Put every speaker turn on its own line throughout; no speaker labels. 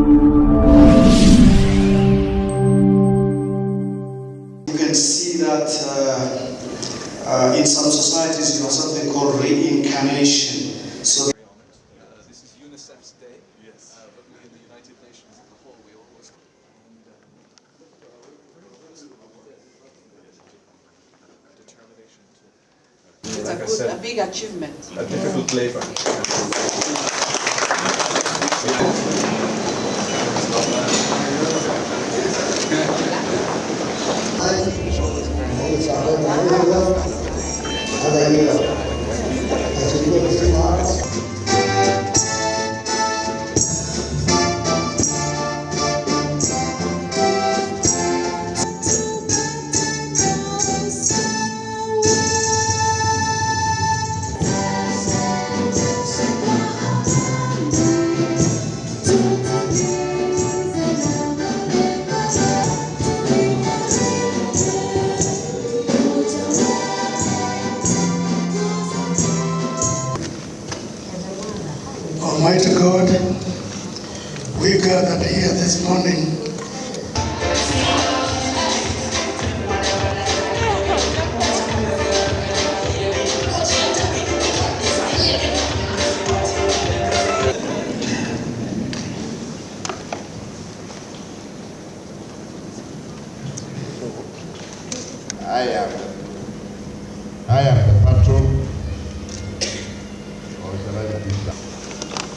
You can see that in some societies you have something called reincarnation. So
this is UNICEF's day, but we in the United Nations as a whole, we always determination to.
It's a big achievement.
A difficult labor.
Almighty God, we gathered here this morning
I am the patron.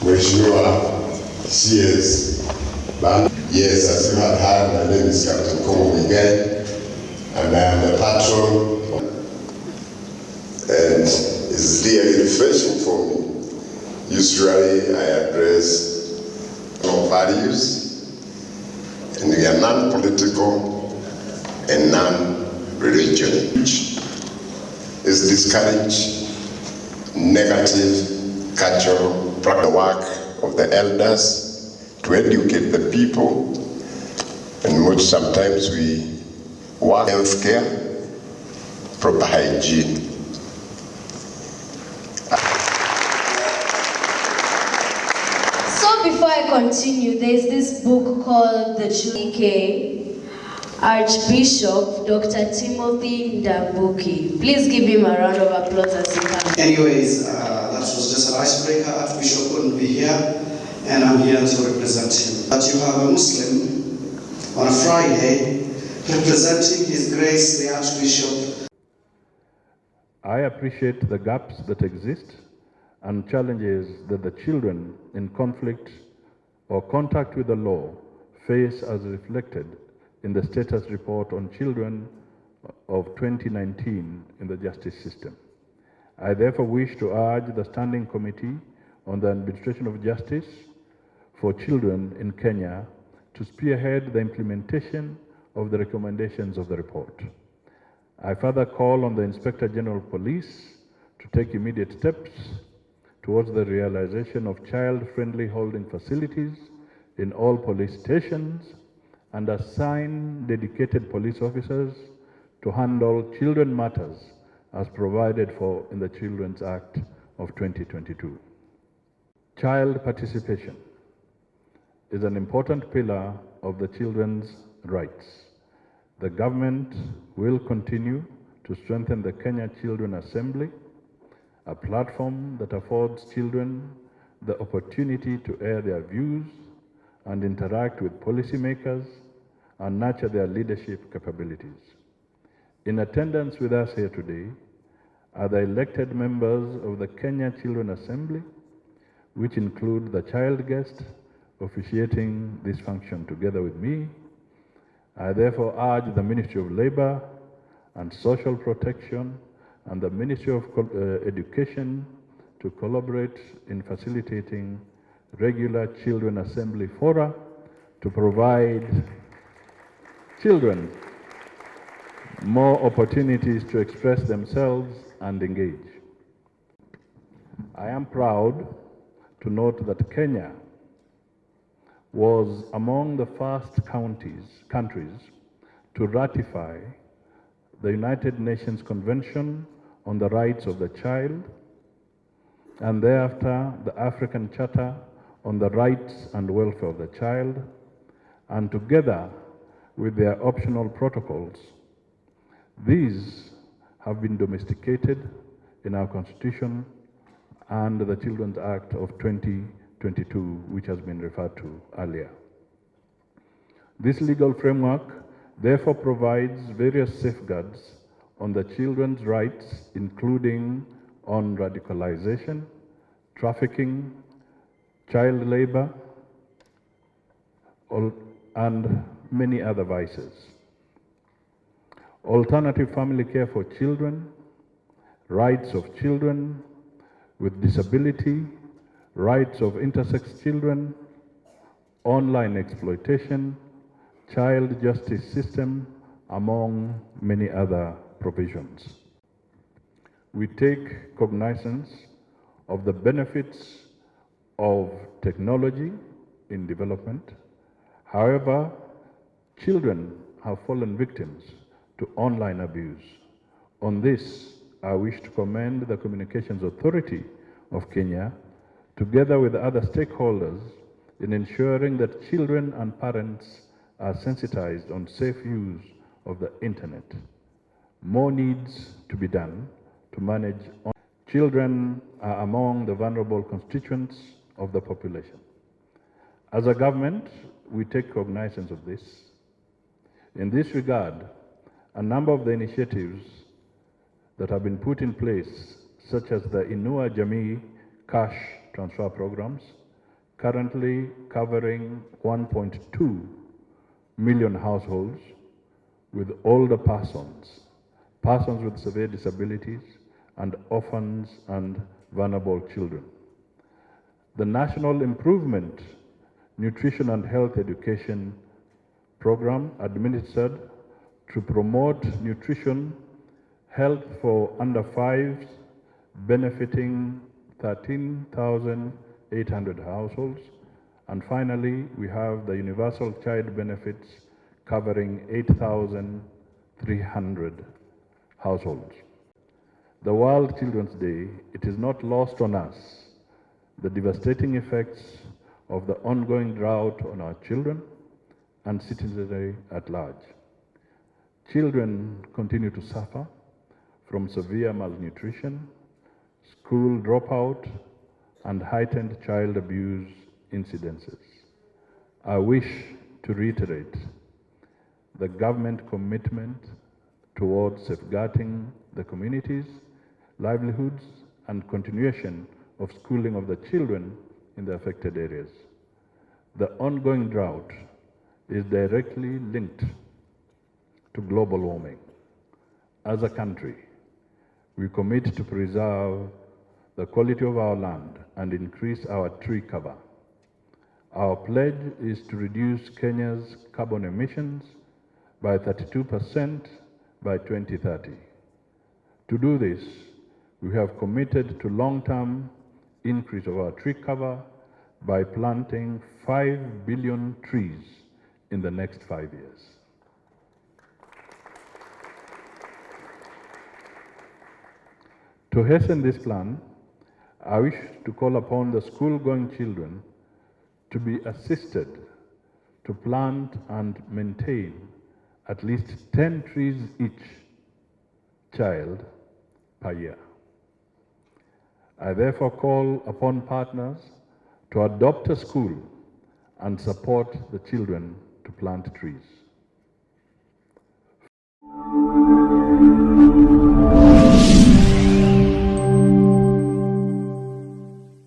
Mheshimiwa CS Ban. Yes, as you have heard, my name is Captain Komo Miguel, and I am the patron. And it's really refreshing for me. Usually I address our values, and we are non-political and non-religion. Is discourage negative cultural the work of the elders to educate the people, and which sometimes we work healthcare, proper hygiene.
So before I continue, there's this book called The Children Archbishop Dr. Timothy Ndambuki. Please give him a round of applause as he comes.
Anyways, that was just an icebreaker. Archbishop couldn't be here, and I'm here to represent him. But you have a Muslim on a Friday representing His Grace the Archbishop.
I appreciate the gaps that exist and challenges that the children in conflict or contact with the law face as reflected in the status report on children of 2019 in the justice system. I therefore wish to urge the Standing Committee on the Administration of Justice for Children in Kenya to spearhead the implementation of the recommendations of the report. I further call on the Inspector General of Police to take immediate steps towards the realization of child-friendly holding facilities in all police stations and assign dedicated police officers to handle children matters as provided for in the Children's Act of 2022. Child participation is an important pillar of the children's rights. The government will continue to strengthen the Kenya Children Assembly, a platform that affords children the opportunity to air their views and interact with policymakers and nurture their leadership capabilities. In attendance with us here today are the elected members of the Kenya Children Assembly, which include the child guest officiating this function together with me. I therefore urge the Ministry of Labor and Social Protection and the Ministry of Education to collaborate in facilitating regular Children Assembly fora to provide children more opportunities to express themselves and engage. I am proud to note that Kenya was among the first countries to ratify the United Nations Convention on the Rights of the Child, and thereafter the African Charter on the rights and welfare of the child, and together with their optional protocols, these have been domesticated in our Constitution and the Children's Act of 2022, which has been referred to earlier. This legal framework therefore provides various safeguards on the children's rights, including on radicalization, trafficking, child labor, and many other vices. Alternative family care for children, rights of children with disability, rights of intersex children, online exploitation, child justice system, among many other provisions. We take cognizance of the benefits of technology in development. However, children have fallen victims to online abuse. On this, I wish to commend the Communications Authority of Kenya, together with other stakeholders, in ensuring that children and parents are sensitized on safe use of the internet. More needs to be done to manage. Children are among the vulnerable constituents of the population. As a government, we take cognizance of this. In this regard, a number of the initiatives that have been put in place, such as the Inua Jamii cash transfer programs, currently covering 1.2 million households with older persons, persons with severe disabilities, and orphans and vulnerable children. The National Improvement Nutrition and Health Education Program, administered to promote nutrition, health for under 5s, benefiting 13,800 households. And finally, we have the Universal Child Benefits covering 8,300 households. The World Children's Day, it is not lost on us the devastating effects of the ongoing drought on our children and citizenry at large. Children continue to suffer from severe malnutrition, school dropout, and heightened child abuse incidences. I wish to reiterate the government commitment towards safeguarding the communities, livelihoods, and continuation of schooling of the children in the affected areas. The ongoing drought is directly linked to global warming. As a country, we commit to preserve the quality of our land and increase our tree cover. Our pledge is to reduce Kenya's carbon emissions by 32% by 2030. To do this, we have committed to long-term increase of our tree cover by planting 5 billion trees in the next 5 years. To hasten this plan, I wish to call upon the school-going children to be assisted to plant and maintain at least 10 trees each child per year. I therefore call upon partners to adopt a school and support the children to plant trees.